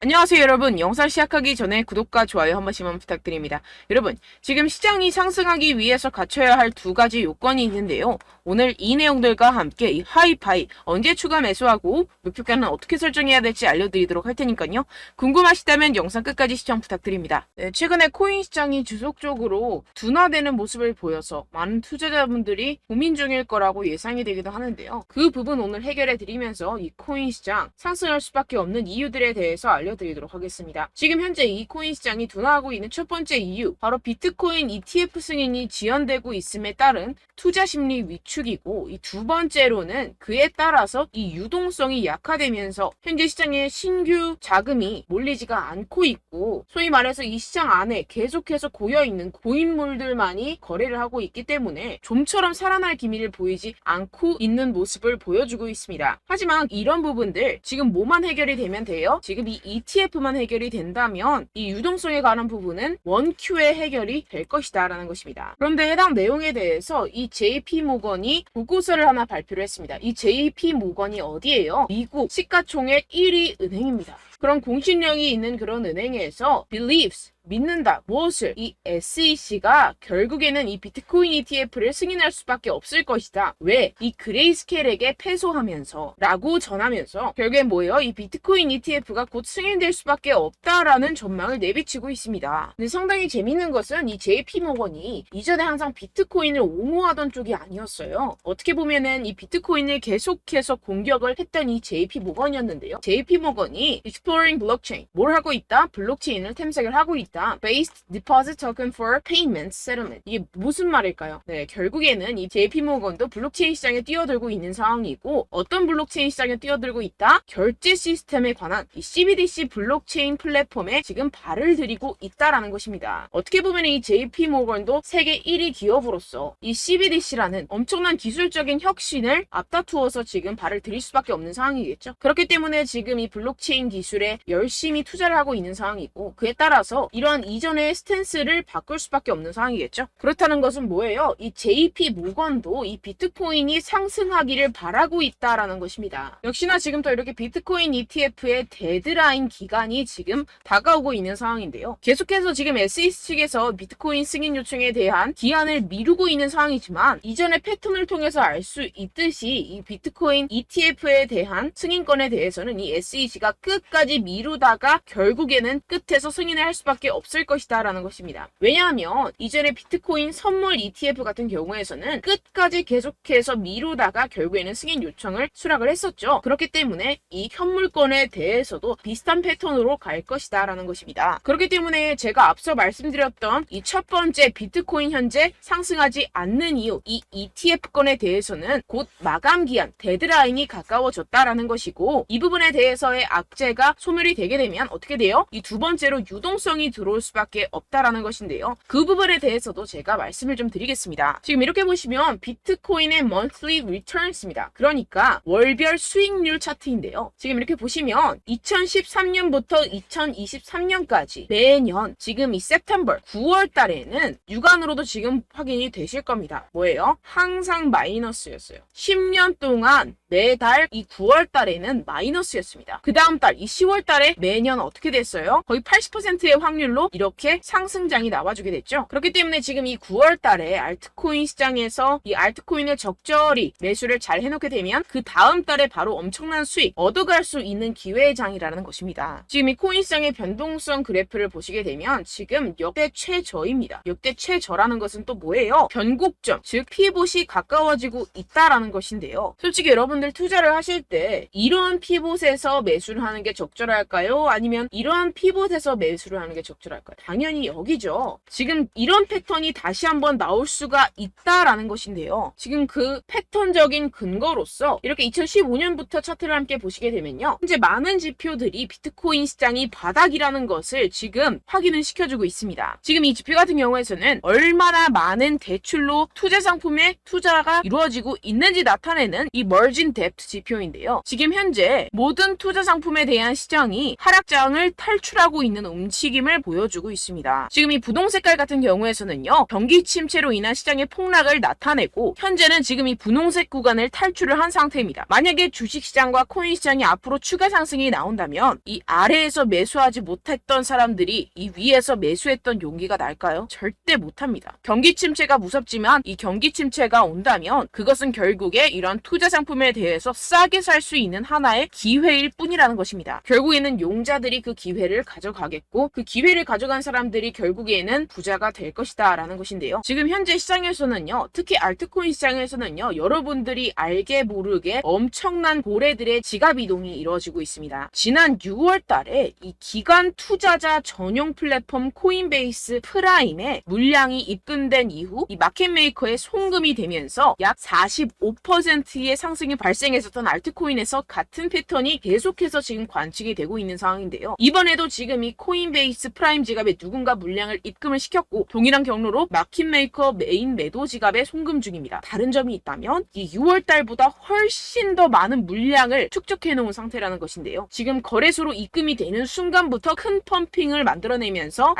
안녕하세요 여러분. 영상 시작하기 전에 구독과 좋아요 한 번씩만 부탁드립니다. 여러분, 지금 시장이 상승하기 위해서 갖춰야 할 두 가지 요건이 있는데요. 오늘 이 내용들과 함께 이 하이파이 언제 추가 매수하고 목표가는 어떻게 설정해야 될지 알려드리도록 할 테니까요. 궁금하시다면 영상 끝까지 시청 부탁드립니다. 네, 최근에 코인 시장이 지속적으로 둔화되는 모습을 보여서 많은 투자자분들이 고민 중일 거라고 예상이 되기도 하는데요. 그 부분 오늘 해결해 드리면서 이 코인 시장 상승할 수밖에 없는 이유들에 대해서 알려드리도록 하겠습니다. 지금 현재 이 코인 시장이 둔화하고 있는 첫 번째 이유, 바로 비트코인 ETF 승인이 지연되고 있음에 따른 투자 심리 위축이고, 이 두 번째로는 그에 따라서 이 유동성이 약화되면서 현재 시장에 신규 자금이 몰리지가 않고 있고, 소위 말해서 이 시장 안에 계속해서 고여있는 고인물들만이 거래를 하고 있기 때문에 좀처럼 살아날 기미를 보이지 않고 있는 모습을 보여주고 있습니다. 하지만 이런 부분들 지금 뭐만 해결이 되면 돼요? 지금 이 ETF만 해결이 된다면 이 유동성에 관한 부분은 원큐에 해결이 될 것이다 라는 것입니다. 그런데 해당 내용에 대해서 이 JP모건이 보고서를 하나 발표를 했습니다. 이 JP모건이 어디예요? 미국 시가총액 1위 은행입니다. 그런 공신력이 있는 그런 은행에서 believes, 믿는다. 무엇을? 이 SEC가 결국에는 이 비트코인 ETF를 승인할 수밖에 없을 것이다. 왜? 이 그레이스케일에게 패소하면서 라고 전하면서 결국엔 뭐예요? 이 비트코인 ETF가 곧 승인될 수밖에 없다라는 전망을 내비치고 있습니다. 근데 상당히 재밌는 것은 이 JP모건이 이전에 항상 비트코인을 옹호하던 쪽이 아니었어요. 어떻게 보면은 이 비트코인을 계속해서 공격을 했던 이 JP모건이었는데요. JP모건이 Exploring Blockchain, 뭘 하고 있다? 블록체인을 탐색을 하고 있다. Based Deposit Token for Payment Settlement. 이게 무슨 말일까요? 네, 결국에는 이 JP모건도 블록체인 시장에 뛰어들고 있는 상황이고, 어떤 블록체인 시장에 뛰어들고 있다? 결제 시스템에 관한 이 CBDC 블록체인 플랫폼에 지금 발을 들이고 있다라는 것입니다. 어떻게 보면 이 JP모건도 세계 1위 기업으로서 이 CBDC라는 엄청난 기술적인 혁신을 앞다투어서 지금 발을 들일 수밖에 없는 상황이겠죠. 그렇기 때문에 지금 이 블록체인 기술에 열심히 투자를 하고 있는 상황이고, 그에 따라서 이러한 이전의 스탠스를 바꿀 수밖에 없는 상황이겠죠. 그렇다는 것은 뭐예요? 이 JP모건도 이 비트코인이 상승하기를 바라고 있다라는 것입니다. 역시나 지금 또 이렇게 비트코인 ETF의 데드라인 기간이 지금 다가오고 있는 상황인데요. 계속해서 지금 SEC 측에서 비트코인 승인 요청에 대한 기한을 미루고 있는 상황이지만, 이전의 패턴을 통해서 알 수 있듯이 이 비트코인 ETF에 대한 승인권에 대해서는 이 SEC가 끝까지 미루다가 결국에는 끝에서 승인을 할 수밖에 없을 것이다 라는 것입니다. 왜냐하면 이전에 비트코인 선물 ETF 같은 경우에서는 끝까지 계속해서 미루다가 결국에는 승인 요청을 수락을 했었죠. 그렇기 때문에 이 현물권에 대해서도 비슷한 패턴으로 갈 것이다 라는 것입니다. 그렇기 때문에 제가 앞서 말씀드렸던 이 첫 번째 비트코인 현재 상승하지 않는 이유, 이 ETF권에 대해서는 곧 마감 기한, 데드라인이 가까워졌다라는 것이고, 이 부분에 대해서의 악재가 소멸이 되게 되면 어떻게 돼요? 이 두 번째로 유동성이 들어올 수밖에 없다라는 것인데요. 그 부분에 대해서도 제가 말씀을 좀 드리겠습니다. 지금 이렇게 보시면 비트코인의 monthly returns입니다. 그러니까 월별 수익률 차트인데요. 지금 이렇게 보시면 2013년부터 2023년까지 매년 지금 이 September 9월 달에는 육안으로도 지금 확인이 되실 겁니다. 뭐예요? 항상 마이너스였어요. 10년 동안 매달 이 9월 달에는 마이너스였습니다. 그 다음 달 이 10월 달에 매년 어떻게 됐어요? 거의 80%의 확률로 이렇게 상승장이 나와주게 됐죠. 그렇기 때문에 지금 이 9월 달에 알트코인 시장에서 이 알트코인을 적절히 매수를 잘 해놓게 되면 그 다음 달에 바로 엄청난 수익 얻어갈 수 있는 기회의 장이라는 것입니다. 지금 이 코인 시장의 변동성 그래프를 보시게 되면 지금 역대 최저입니다. 역대 최저라는 것은 또 뭐예요? 변곡점, 즉 피봇이 가까워지고 있다라는 것인데요. 솔직히 여러분들 투자를 하실 때 이런 피봇에서 매수를 하는 게 적절할까요? 아니면 이런 피봇에서 매수를 하는 게 적절할까요? 당연히 여기죠. 지금 이런 패턴이 다시 한번 나올 수가 있다라는 것인데요. 지금 그 패턴적인 근거로서 이렇게 2015년부터 차트를 함께 보시게 되면요. 현재 많은 지표들이 비트코인 시장이 바닥이라는 것을 지금 확인을 시켜주고 있습니다. 지금 이 지표 같은 경우에서는 얼마나 많은 대출로 투자 상품에 투자가 이루어지고 있는지 나타내는 이 머진 뎁트 지표인데요. 지금 현재 모든 투자 상품에 대한 시장이 하락장을 탈출하고 있는 움직임을 보여줍니다. 보여주고 있습니다. 지금 이 부동 색깔 같은 경우에서는요, 경기 침체로 인한 시장의 폭락을 나타내고 현재는 지금 이 분홍색 구간을 탈출을 한 상태입니다. 만약에 주식시장과 코인시장이 앞으로 추가 상승이 나온다면 이 아래에서 매수하지 못했던 사람들이 이 위에서 매수했던 용기가 날까요? 절대 못합니다. 경기 침체가 무섭지만 이 경기 침체가 온다면 그것은 결국에 이런 투자 상품에 대해서 싸게 살 수 있는 하나의 기회일 뿐이라는 것입니다. 결국에는 용자들이 그 기회를 가져가겠고 그 기회를 가져간 사람들이 결국에는 부자가 될 것이다 라는 것인데요. 지금 현재 시장에서는요, 특히 알트코인 시장에서는요, 여러분들이 알게 모르게 엄청난 고래들의 지갑 이동이 이루어지고 있습니다. 지난 6월 달에 이 기관 투자자 전용 플랫폼 코인베이스 프라임에 물량이 입금된 이후 이 마켓메이커에 송금이 되면서 약 45%의 상승이 발생했었던 알트코인에서 같은 패턴이 계속해서 지금 관측이 되고 있는 상황인데요. 이번에도 지금 이 코인베이스 프라임 지갑에 누군가 물량을 입금을 시켰고 동일한 경로로 마켓메이커 메인 매도 지갑에 송금 중입니다. 다른 점이 있다면 이 6월 달보다 훨씬 더 많은 물량을 축적해 놓은 상태라는 것인데요. 지금 거래소로 입금이 되는 순간부터 큰 펌핑을 만들어내면서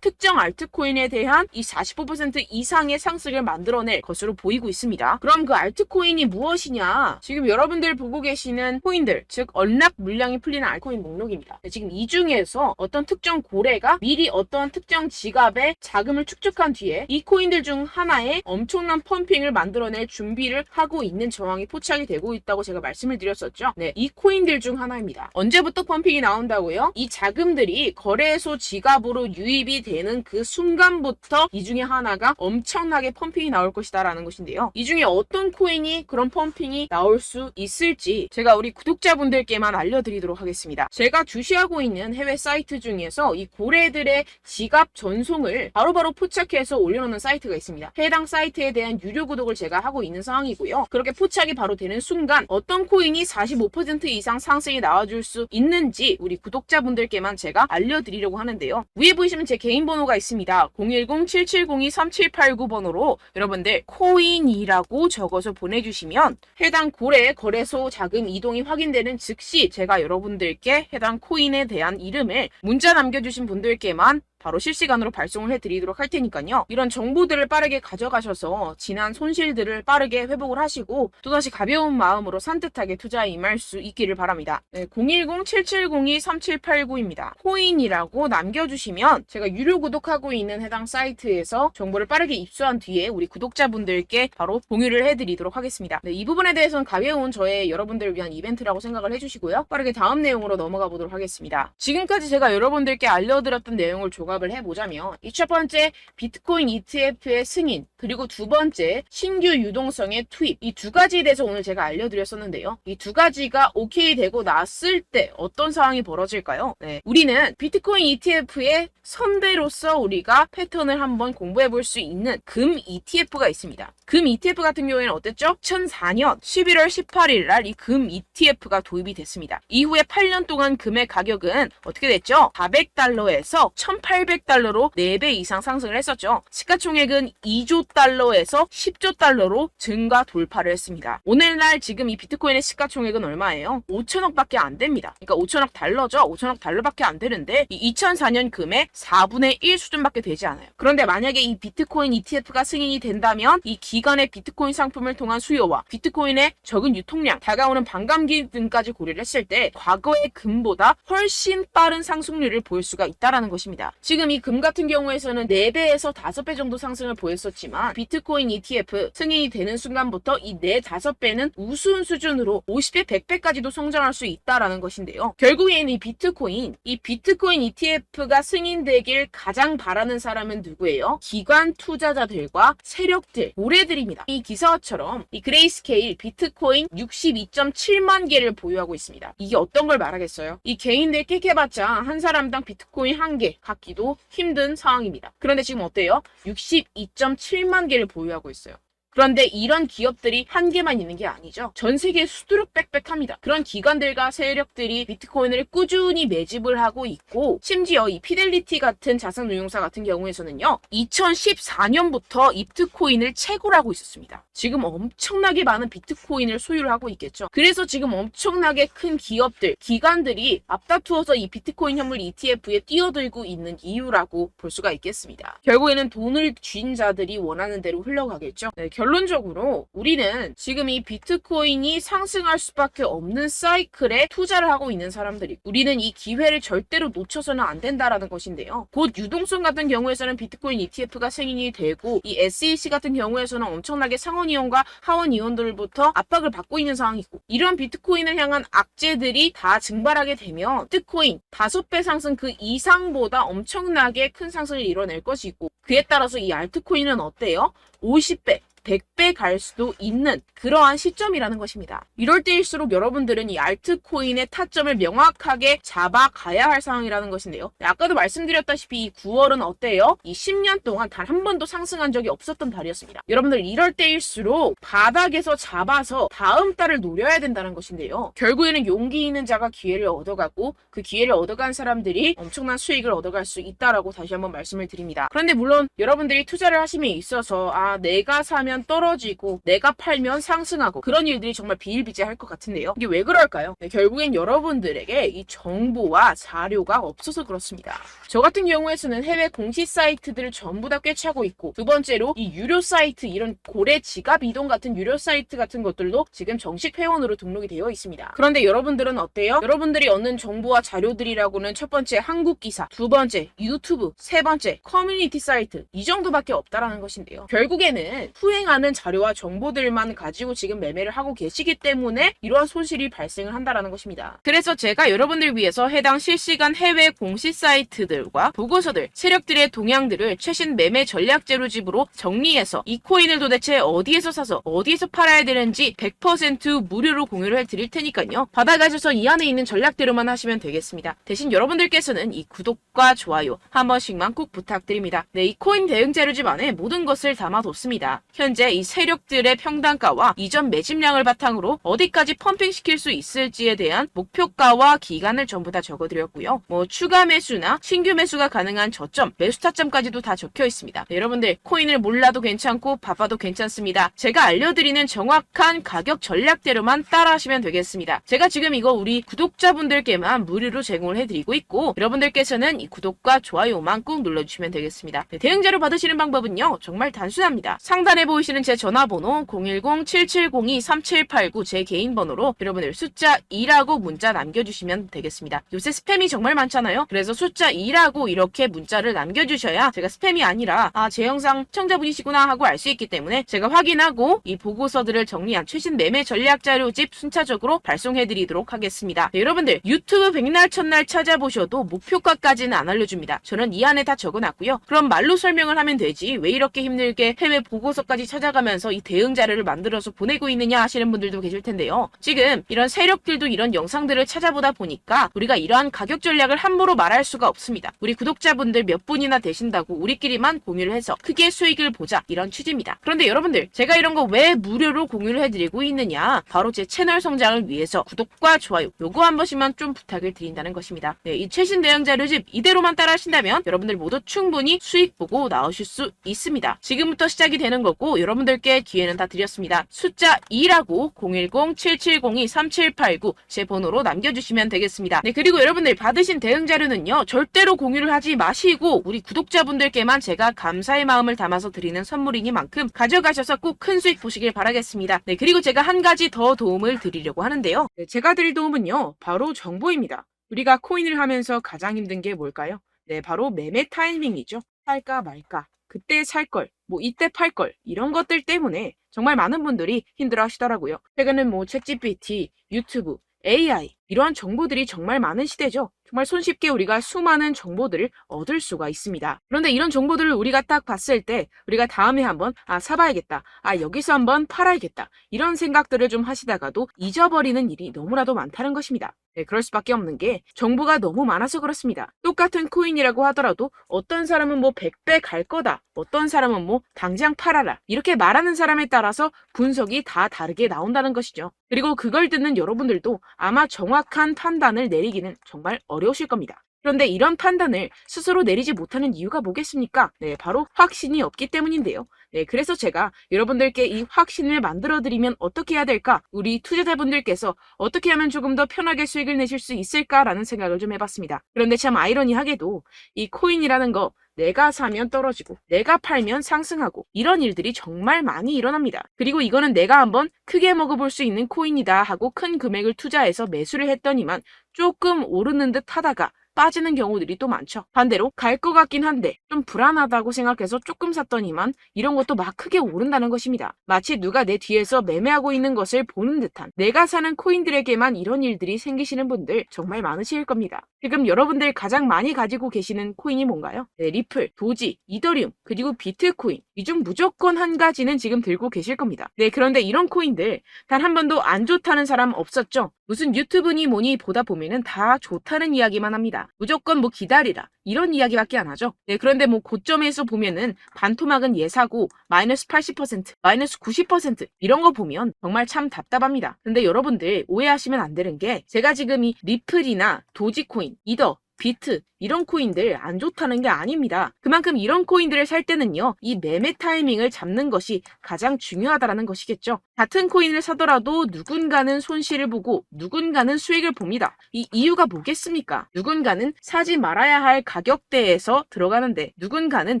특정 알트코인에 대한 이 45% 이상의 상승을 만들어낼 것으로 보이고 있습니다. 그럼 그 알트코인이 무엇이냐? 지금 여러분들 보고 계시는 코인들, 즉 언락 물량이 풀리는 알트코인 목록입니다. 지금 이 중에서 어떤 특정 고래가 미리 어떤 특정 지갑에 자금을 축적한 뒤에 이 코인들 중 하나에 엄청난 펌핑을 만들어낼 준비를 하고 있는 정황이 포착이 되고 있다고 제가 말씀을 드렸었죠. 네, 이 코인들 중 하나입니다. 언제부터 펌핑이 나온다고요? 이 자금들이 거래소 지갑으로 유입이 되는 그 순간부터 이 중에 하나가 엄청나게 펌핑이 나올 것이다 라는 것인데요. 이 중에 어떤 코인이 그런 펌핑이 나올 수 있을지 제가 우리 구독자분들께만 알려드리도록 하겠습니다. 제가 주시하고 있는 해외 사이트 중에서 이 고래들의 지갑 전송을 바로바로 포착해서 올려놓는 사이트가 있습니다. 해당 사이트에 대한 유료 구독을 제가 하고 있는 상황이고요. 그렇게 포착이 바로 되는 순간 어떤 코인이 45% 이상 상승이 나와줄 수 있는지 우리 구독자분들께만 제가 알려드리려고 하는데요. 위에 보시면 제 개인 번호가 있습니다. 010-7702-3789번호로 여러분들 코인이라고 적어서 보내주시면 해당 고래의 거래소 자금 이동이 확인되는 즉시 제가 여러분들께 해당 코인에 대한 이름을 문자 남겨주신 분들께만 바로 실시간으로 발송을 해드리도록 할 테니까요. 이런 정보들을 빠르게 가져가셔서 지난 손실들을 빠르게 회복을 하시고 또다시 가벼운 마음으로 산뜻하게 투자에 임할 수 있기를 바랍니다. 네, 010-7702-3789입니다. 코인이라고 남겨주시면 제가 유료 구독하고 있는 해당 사이트에서 정보를 빠르게 입수한 뒤에 우리 구독자분들께 바로 공유를 해드리도록 하겠습니다. 네, 이 부분에 대해서는 가벼운 저의 여러분들을 위한 이벤트라고 생각을 해주시고요. 빠르게 다음 내용으로 넘어가 보도록 하겠습니다. 지금까지 제가 여러분들께 알려드렸던 내용을 조갑을 해보자면 이 첫 번째 비트코인 ETF의 승인, 그리고 두 번째 신규 유동성의 투입, 이 두 가지에 대해서 오늘 제가 알려드렸었는데요. 이 두 가지가 오케이 되고 났을 때 어떤 상황이 벌어질까요? 네, 우리는 비트코인 ETF의 선배로서 우리가 패턴을 한번 공부해 볼 수 있는 금 ETF가 있습니다. 금 ETF 같은 경우에는 어땠죠? 2004년 11월 18일 날 이 금 ETF가 도입이 됐습니다. 이후에 8년 동안 금의 가격은 어떻게 됐죠? 400달러에서 1800달러로 4배 이상 상승을 했었죠. 시가총액은 2조 달러에서 10조 달러로 증가 돌파를 했습니다. 오늘날 지금 이 비트코인의 시가총액은 얼마예요? 5천억밖에 안 됩니다. 그러니까 5천억 달러죠. 5천억 달러밖에 안 되는데 이 2004년 금의 4분의 1 수준밖에 되지 않아요. 그런데 만약에 이 비트코인 ETF가 승인이 된다면 이 기간의 비트코인 상품을 통한 수요와 비트코인의 적은 유통량, 다가오는 반감기 등까지 고려를 했을 때 과거의 금보다 훨씬 빠른 상승률을 보일 수가 있다는 것입니다. 지금 이 금 같은 경우에서는 4배에서 5배 정도 상승을 보였었지만 비트코인 ETF 승인이 되는 순간부터 이 4, 5배는 우스운 수준으로 50배, 100배까지도 성장할 수 있다는 것인데요. 결국에는 이 비트코인 ETF가 승인되길 가장 바라는 사람은 누구예요? 기관 투자자들과 세력들, 고래들입니다. 이 기사처럼 이 그레이스케일 비트코인 62.7만 개를 보유하고 있습니다. 이게 어떤 걸 말하겠어요? 이 개인들 끽해봤자 한 사람당 비트코인 1개 갖기도 힘든 상황입니다. 그런데 지금 어때요? 62.7만 개를 보유하고 있어요. 그런데 이런 기업들이 한 개만 있는 게 아니죠. 전 세계에 수두룩 빽빽합니다. 그런 기관들과 세력들이 비트코인을 꾸준히 매집을 하고 있고, 심지어 이 피델리티 같은 자산운용사 같은 경우에서는요, 2014년부터 비트코인을 채굴 하고 있었습니다. 지금 엄청나게 많은 비트코인을 소유를 하고 있겠죠. 그래서 지금 엄청나게 큰 기업들, 기관들이 앞다투어서 이 비트코인 현물 ETF에 뛰어들고 있는 이유라고 볼 수가 있겠습니다. 결국에는 돈을 쥔 자들이 원하는 대로 흘러가겠죠. 네, 결론적으로 우리는 지금 이 비트코인이 상승할 수밖에 없는 사이클에 투자를 하고 있는 사람들이, 우리는 이 기회를 절대로 놓쳐서는 안 된다라는 것인데요. 곧 유동성 같은 경우에서는 비트코인 ETF가 승인이 되고, 이 SEC 같은 경우에서는 엄청나게 상원의원과 하원의원들부터 압박을 받고 있는 상황이고, 이런 비트코인을 향한 악재들이 다 증발하게 되면 비트코인 5배 상승 그 이상보다 엄청나게 큰 상승을 이뤄낼 것이고, 그에 따라서 이 알트코인은 어때요? 50배, 100배 갈 수도 있는 그러한 시점이라는 것입니다. 이럴 때일수록 여러분들은 이 알트코인의 타점을 명확하게 잡아가야 할 상황이라는 것인데요. 아까도 말씀드렸다시피 이 9월은 어때요? 이 10년 동안 단 한 번도 상승한 적이 없었던 달이었습니다. 여러분들 이럴 때일수록 바닥에서 잡아서 다음 달을 노려야 된다는 것인데요. 결국에는 용기 있는 자가 기회를 얻어가고, 그 기회를 얻어간 사람들이 엄청난 수익을 얻어갈 수 있다라고 다시 한번 말씀을 드립니다. 그런데 물론 여러분들이 투자를 하심에 있어서 내가 사면 떨어지고 내가 팔면 상승하고 그런 일들이 정말 비일비재할 것 같은데요. 이게 왜 그럴까요? 네, 결국엔 여러분들에게 이 정보와 자료가 없어서 그렇습니다. 저 같은 경우에서는 해외 공시 사이트들을 전부 다 꿰차고 있고, 두 번째로 이 유료 사이트, 이런 고래 지갑 이동 같은 유료 사이트 같은 것들도 지금 정식 회원으로 등록이 되어 있습니다. 그런데 여러분들은 어때요? 여러분들이 얻는 정보와 자료들이라고는 첫 번째 한국 기사, 두 번째 유튜브, 세 번째 커뮤니티 사이트, 이 정도밖에 없다라는 것인데요. 결국에는 후행하는 자료와 정보들만 가지고 지금 매매를 하고 계시기 때문에 이러한 손실이 발생을 한다라는 것입니다. 그래서 제가 여러분들 위해서 해당 실시간 해외 공시 사이트들과 보고서들, 세력들의 동향들을 최신 매매 전략 재료집으로 정리해서 이 코인을 도대체 어디에서 사서 어디에서 팔아야 되는지 100% 무료로 공유를 해드릴 테니까요. 받아가셔서 이 안에 있는 전략대로만 하시면 되겠습니다. 대신 여러분들께서는 이 구독과 좋아요 한 번씩만 꼭 부탁드립니다. 네, 이 코인 대응 재료집 안에 모든 것을 담아뒀습니다. 현재 이 세력들의 평단가와 이전 매집량을 바탕으로 어디까지 펌핑시킬 수 있을지에 대한 목표가와 기간을 전부 다 적어드렸고요. 추가 매수나 신규 매수가 가능한 저점, 매수 타점까지도 다 적혀 있습니다. 네, 여러분들 코인을 몰라도 괜찮고 바빠도 괜찮습니다. 제가 알려드리는 정확한 가격 전략대로만 따라하시면 되겠습니다. 제가 지금 이거 우리 구독자분들께만 무료로 제공을 해드리고 있고, 여러분들께서는 이 구독과 좋아요만 꼭 눌러주시면 되겠습니다. 네, 대응자료 받으시는 방법은요, 정말 단순합니다. 상단에 보이시는 제 전화번호 010-7702-3789 제 개인 번호로 여러분들 숫자 2라고 문자 남겨주시면 되겠습니다. 요새 스팸이 정말 많잖아요. 그래서 숫자 2라고 이렇게 문자를 남겨주셔야 제가 스팸이 아니라 제 영상 시청자분이시구나 하고 알 수 있기 때문에 제가 확인하고 이 보고서들을 정리한 최신 매매 전략 자료집 순차적으로 발송해드리도록 하겠습니다. 네, 여러분들 유튜브 백날 첫날 찾아보셔도 목표가까지는 안 알려줍니다. 저는 이 안에 다 적어놨고요. 그럼 말로 설명을 하면 되지 왜 이렇게 힘들게 해외 보고서까지 찾아가면서 이 대응 자료를 만들어서 보내고 있느냐 하시는 분들도 계실 텐데요. 지금 이런 세력들도 이런 영상들을 찾아보다 보니까 우리가 이러한 가격 전략을 함부로 말할 수가 없습니다. 우리 구독자분들 몇 분이나 되신다고 우리끼리만 공유를 해서 크게 수익을 보자, 이런 취지입니다. 그런데 여러분들, 제가 이런 거 왜 무료로 공유를 해드리고 있느냐, 바로 제 채널 성장을 위해서 구독과 좋아요 요거 한 번씩만 좀 부탁을 드린다는 것입니다. 네, 이 최신 대응 자료집 이대로만 따라 하신다면 여러분들 모두 충분히 수익 보고 나오실 수 있습니다. 지금부터 시작이 되는 거고, 여러분들께 기회는 다 드렸습니다. 숫자 2라고 010-7702-3789 제 번호로 남겨주시면 되겠습니다. 네, 그리고 여러분들 받으신 대응 자료는요, 절대로 공유를 하지 마시고 우리 구독자분들께만 제가 감사의 마음을 담아서 드리는 선물이니만큼 가져가셔서 꼭 큰 수익 보시길 바라겠습니다. 네, 그리고 제가 한 가지 더 도움을 드리려고 하는데요. 네, 제가 드릴 도움은요, 바로 정보입니다. 우리가 코인을 하면서 가장 힘든 게 뭘까요? 네, 바로 매매 타이밍이죠. 살까 말까, 그때 살 걸, 이때 팔 걸, 이런 것들 때문에 정말 많은 분들이 힘들어 하시더라고요. 최근은 챗GPT, 유튜브, AI, 이러한 정보들이 정말 많은 시대죠. 정말 손쉽게 우리가 수많은 정보들을 얻을 수가 있습니다. 그런데 이런 정보들을 우리가 딱 봤을 때 우리가 다음에 한번 사봐야겠다. 여기서 한번 팔아야겠다. 이런 생각들을 좀 하시다가도 잊어버리는 일이 너무나도 많다는 것입니다. 네, 그럴 수밖에 없는 게 정보가 너무 많아서 그렇습니다. 똑같은 코인이라고 하더라도 어떤 사람은 뭐 100배 갈 거다. 어떤 사람은 뭐 당장 팔아라. 이렇게 말하는 사람에 따라서 분석이 다 다르게 나온다는 것이죠. 그리고 그걸 듣는 여러분들도 아마 정확한 판단을 내리기는 정말 어려우실 겁니다. 그런데 이런 판단을 스스로 내리지 못하는 이유가 뭐겠습니까? 네, 바로 확신이 없기 때문인데요. 네, 그래서 제가 여러분들께 이 확신을 만들어드리면 어떻게 해야 될까? 우리 투자자분들께서 어떻게 하면 조금 더 편하게 수익을 내실 수 있을까라는 생각을 좀 해봤습니다. 그런데 참 아이러니하게도 이 코인이라는 거 내가 사면 떨어지고 내가 팔면 상승하고 이런 일들이 정말 많이 일어납니다. 그리고 이거는 내가 한번 크게 먹어볼 수 있는 코인이다 하고 큰 금액을 투자해서 매수를 했더니만 조금 오르는 듯 하다가 빠지는 경우들이 또 많죠. 반대로 갈 것 같긴 한데 좀 불안하다고 생각해서 조금 샀더니만 이런 것도 막 크게 오른다는 것입니다. 마치 누가 내 뒤에서 매매하고 있는 것을 보는 듯한 내가 사는 코인들에게만 이런 일들이 생기시는 분들 정말 많으실 겁니다. 지금 여러분들 가장 많이 가지고 계시는 코인이 뭔가요? 네, 리플, 도지, 이더리움, 그리고 비트코인. 이 중 무조건 한 가지는 지금 들고 계실 겁니다. 네, 그런데 이런 코인들 단 한 번도 안 좋다는 사람 없었죠? 무슨 유튜브니 뭐니 보다 보면은 다 좋다는 이야기만 합니다. 무조건 뭐 기다리라. 이런 이야기밖에 안 하죠. 네, 그런데 뭐 고점에서 보면은 반토막은 예사고 마이너스 80%, 마이너스 90% 이런 거 보면 정말 참 답답합니다. 근데 여러분들 오해하시면 안 되는 게 제가 지금 이 리플이나 도지코인, 이더, 비트 이런 코인들 안 좋다는 게 아닙니다. 그만큼 이런 코인들을 살 때는요, 이 매매 타이밍을 잡는 것이 가장 중요하다는 것이겠죠. 같은 코인을 사더라도 누군가는 손실을 보고 누군가는 수익을 봅니다. 이 이유가 뭐겠습니까? 누군가는 사지 말아야 할 가격대에서 들어가는데 누군가는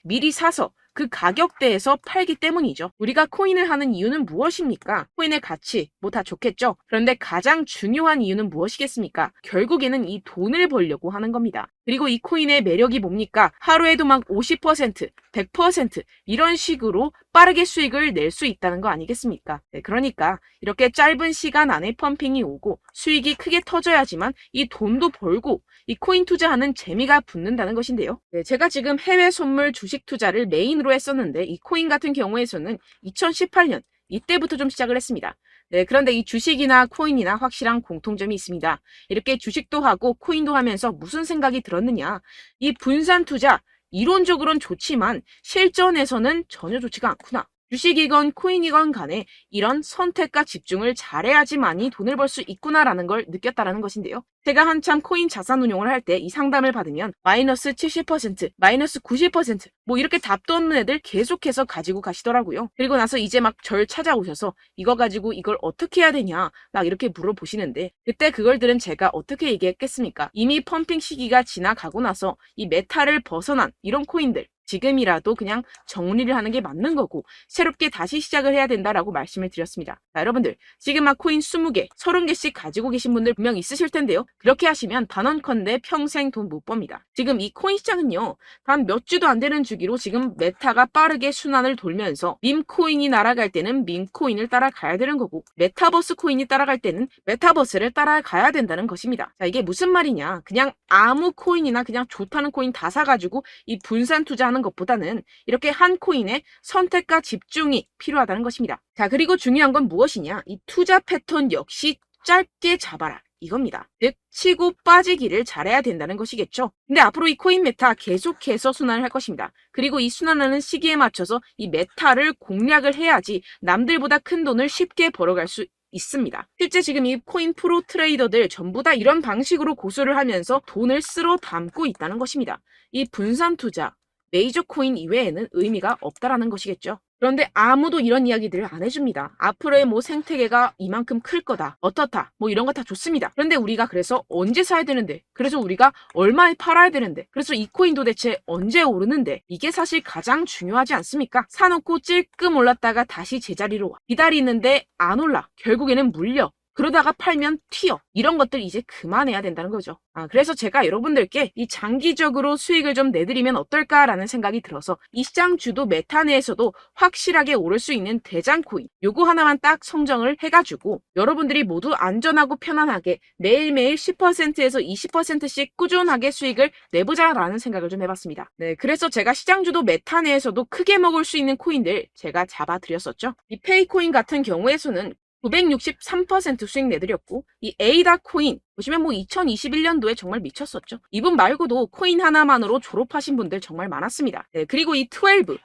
미리 사서 그 가격대에서 팔기 때문이죠. 우리가 코인을 하는 이유는 무엇입니까? 코인의 가치, 뭐 다 좋겠죠? 그런데 가장 중요한 이유는 무엇이겠습니까? 결국에는 이 돈을 벌려고 하는 겁니다. 그리고 이 코인의 매력이 뭡니까? 하루에도 막 50%, 100% 이런 식으로 빠르게 수익을 낼 수 있다는 거 아니겠습니까? 네, 그러니까 이렇게 짧은 시간 안에 펌핑이 오고 수익이 크게 터져야지만 이 돈도 벌고 이 코인 투자하는 재미가 붙는다는 것인데요. 네, 제가 지금 해외 선물 주식 투자를 메인으로 했었는데 이 코인 같은 경우에서는 2018년 이때부터 좀 시작을 했습니다. 네, 그런데 이 주식이나 코인이나 확실한 공통점이 있습니다. 이렇게 주식도 하고 코인도 하면서 무슨 생각이 들었느냐? 이 분산 투자 이론적으로는 좋지만 실전에서는 전혀 좋지가 않구나. 주식이건 코인이건 간에 이런 선택과 집중을 잘해야지만이 돈을 벌 수 있구나라는 걸 느꼈다라는 것인데요. 제가 한참 코인 자산 운용을 할 때 이 상담을 받으면 마이너스 70%, 마이너스 90% 뭐 이렇게 답도 없는 애들 계속해서 가지고 가시더라고요. 그리고 나서 이제 막 절 찾아오셔서 이거 가지고 이걸 어떻게 해야 되냐 막 이렇게 물어보시는데 그때 그걸 들은 제가 어떻게 얘기했겠습니까? 이미 펌핑 시기가 지나가고 나서 이 메타를 벗어난 이런 코인들 지금이라도 그냥 정리를 하는 게 맞는 거고 새롭게 다시 시작을 해야 된다라고 말씀을 드렸습니다. 자, 여러분들 지금 막 코인 20개, 30개씩 가지고 계신 분들 분명 있으실 텐데요. 그렇게 하시면 단언컨대 평생 돈 못 법니다. 지금 이 코인 시장은요. 단 몇 주도 안 되는 주기로 지금 메타가 빠르게 순환을 돌면서 밈코인이 날아갈 때는 밈코인을 따라가야 되는 거고 메타버스 코인이 따라갈 때는 메타버스를 따라가야 된다는 것입니다. 자, 이게 무슨 말이냐. 그냥 아무 코인이나 그냥 좋다는 코인 다 사가지고 이 분산 투자하는 것보다는 이렇게 한 코인에 선택과 집중이 필요하다는 것입니다. 자, 그리고 중요한 건 무엇이냐? 이 투자 패턴 역시 짧게 잡아라. 이겁니다. 즉 치고 빠지기를 잘해야 된다는 것이겠죠. 근데 앞으로 이 코인 메타 계속해서 순환을 할 것입니다. 그리고 이 순환하는 시기에 맞춰서 이 메타를 공략을 해야지 남들보다 큰 돈을 쉽게 벌어갈 수 있습니다. 실제 지금 이 코인 프로 트레이더들 전부 다 이런 방식으로 고수를 하면서 돈을 쓸어 담고 있다는 것입니다. 이 분산 투자, 메이저 코인 이외에는 의미가 없다라는 것이겠죠. 그런데 아무도 이런 이야기들을 안 해줍니다. 앞으로의 뭐 생태계가 이만큼 클 거다. 어떻다. 뭐 이런 거 다 좋습니다. 그런데 우리가 그래서 언제 사야 되는데? 그래서 우리가 얼마에 팔아야 되는데? 그래서 이 코인 도대체 언제 오르는데? 이게 사실 가장 중요하지 않습니까? 사놓고 찔끔 올랐다가 다시 제자리로 와. 기다리는데 안 올라. 결국에는 물려. 그러다가 팔면 튀어. 이런 것들 이제 그만해야 된다는 거죠. 그래서 제가 여러분들께 이 장기적으로 수익을 좀 내드리면 어떨까라는 생각이 들어서 이 시장 주도 메타 내에서도 확실하게 오를 수 있는 대장 코인 요거 하나만 딱 선정을 해가지고 여러분들이 모두 안전하고 편안하게 매일매일 10%에서 20%씩 꾸준하게 수익을 내보자라는 생각을 좀 해봤습니다. 네, 그래서 제가 시장 주도 메타 내에서도 크게 먹을 수 있는 코인들 제가 잡아드렸었죠. 이 페이코인 같은 경우에서는 963% 수익 내드렸고 이 에이다 코인 보시면 2021년도에 정말 미쳤었죠. 이분 말고도 코인 하나만으로 졸업하신 분들 정말 많았습니다. 네, 그리고 이 12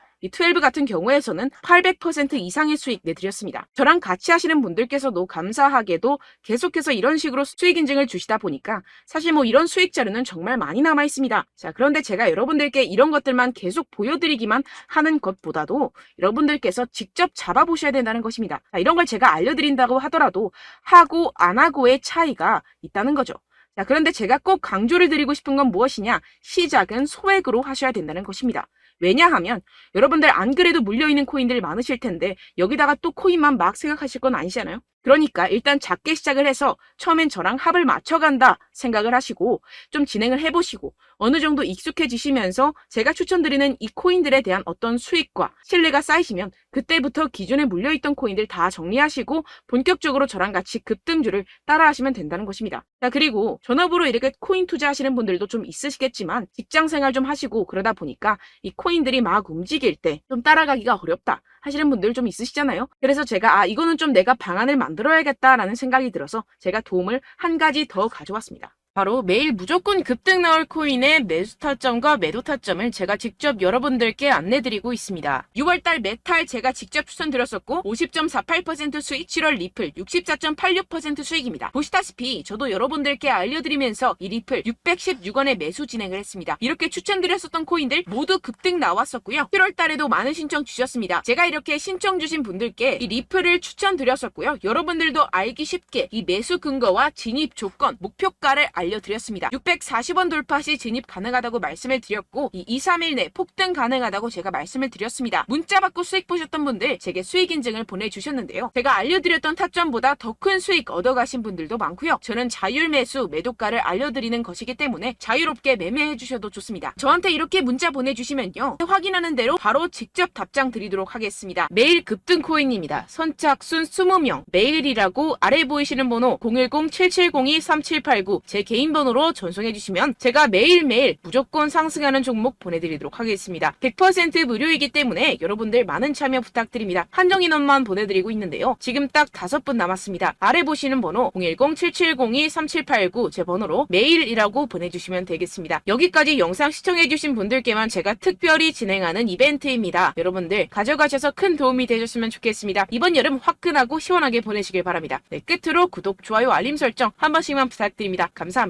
같은 경우에서는 800% 이상의 수익 내드렸습니다. 저랑 같이 하시는 분들께서도 감사하게도 계속해서 이런 식으로 수익 인증을 주시다 보니까 사실 이런 수익 자료는 정말 많이 남아 있습니다. 자, 그런데 제가 여러분들께 이런 것들만 계속 보여드리기만 하는 것보다도 여러분들께서 직접 잡아보셔야 된다는 것입니다. 자, 이런 걸 제가 알려드린다고 하더라도 하고 안 하고의 차이가 있다는 거죠. 자, 그런데 제가 꼭 강조를 드리고 싶은 건 무엇이냐? 시작은 소액으로 하셔야 된다는 것입니다. 왜냐하면 여러분들 안 그래도 물려있는 코인들 많으실 텐데 여기다가 또 코인만 막 생각하실 건 아니잖아요. 그러니까 일단 작게 시작을 해서 처음엔 저랑 합을 맞춰간다 생각을 하시고 좀 진행을 해보시고 어느 정도 익숙해지시면서 제가 추천드리는 이 코인들에 대한 어떤 수익과 신뢰가 쌓이시면 그때부터 기존에 물려있던 코인들 다 정리하시고 본격적으로 저랑 같이 급등주를 따라하시면 된다는 것입니다. 자, 그리고 전업으로 이렇게 코인 투자하시는 분들도 좀 있으시겠지만 직장생활 좀 하시고 그러다 보니까 이 코인들이 막 움직일 때 좀 따라가기가 어렵다 하시는 분들 좀 있으시잖아요. 그래서 제가 이거는 좀 내가 방안을 만들어야겠다라는 생각이 들어서 제가 도움을 한 가지 더 가져왔습니다. 바로 매일 무조건 급등 나올 코인의 매수 타점과 매도 타점을 제가 직접 여러분들께 안내드리고 있습니다. 6월달 메탈 제가 직접 추천드렸었고 50.48% 수익, 7월 리플 64.86% 수익입니다. 보시다시피 저도 여러분들께 알려드리면서 이 리플 616원에 매수 진행을 했습니다. 이렇게 추천드렸었던 코인들 모두 급등 나왔었고요. 7월달에도 많은 신청 주셨습니다. 제가 이렇게 신청 주신 분들께 이 리플을 추천드렸었고요. 여러분들도 알기 쉽게 이 매수 근거와 진입 조건, 목표가를 알려드렸습니다. 640원 돌파 시 진입 가능하다고 말씀을 드렸고 이 2-3일 내 폭등 가능하다고 제가 말씀을 드렸습니다. 문자 받고 수익 보셨던 분들 제게 수익 인증을 보내주셨는데요. 제가 알려드렸던 타점보다 더 큰 수익 얻어가신 분들도 많고요. 저는 자율 매수 매도가를 알려드리는 것이기 때문에 자유롭게 매매해 주셔도 좋습니다. 저한테 이렇게 문자 보내주시면요. 확인하는 대로 바로 직접 답장 드리도록 하겠습니다. 매일 급등 코인입니다. 선착순 20명 매일이라고 아래 보이시는 번호 010-7702-3789 제 개인 번호로 전송해 주시면 제가 매일매일 무조건 상승하는 종목 보내드리도록 하겠습니다. 100% 무료이기 때문에 여러분들 많은 참여 부탁드립니다. 한정 인원만 보내드리고 있는데요. 지금 딱 5분 남았습니다. 아래 보시는 번호 010-7702-3789 제 번호로 메일이라고 보내주시면 되겠습니다. 여기까지 영상 시청해주신 분들께만 제가 특별히 진행하는 이벤트입니다. 여러분들 가져가셔서 큰 도움이 되셨으면 좋겠습니다. 이번 여름 화끈하고 시원하게 보내시길 바랍니다. 네, 끝으로 구독, 좋아요, 알림 설정 한 번씩만 부탁드립니다. 감사합니다.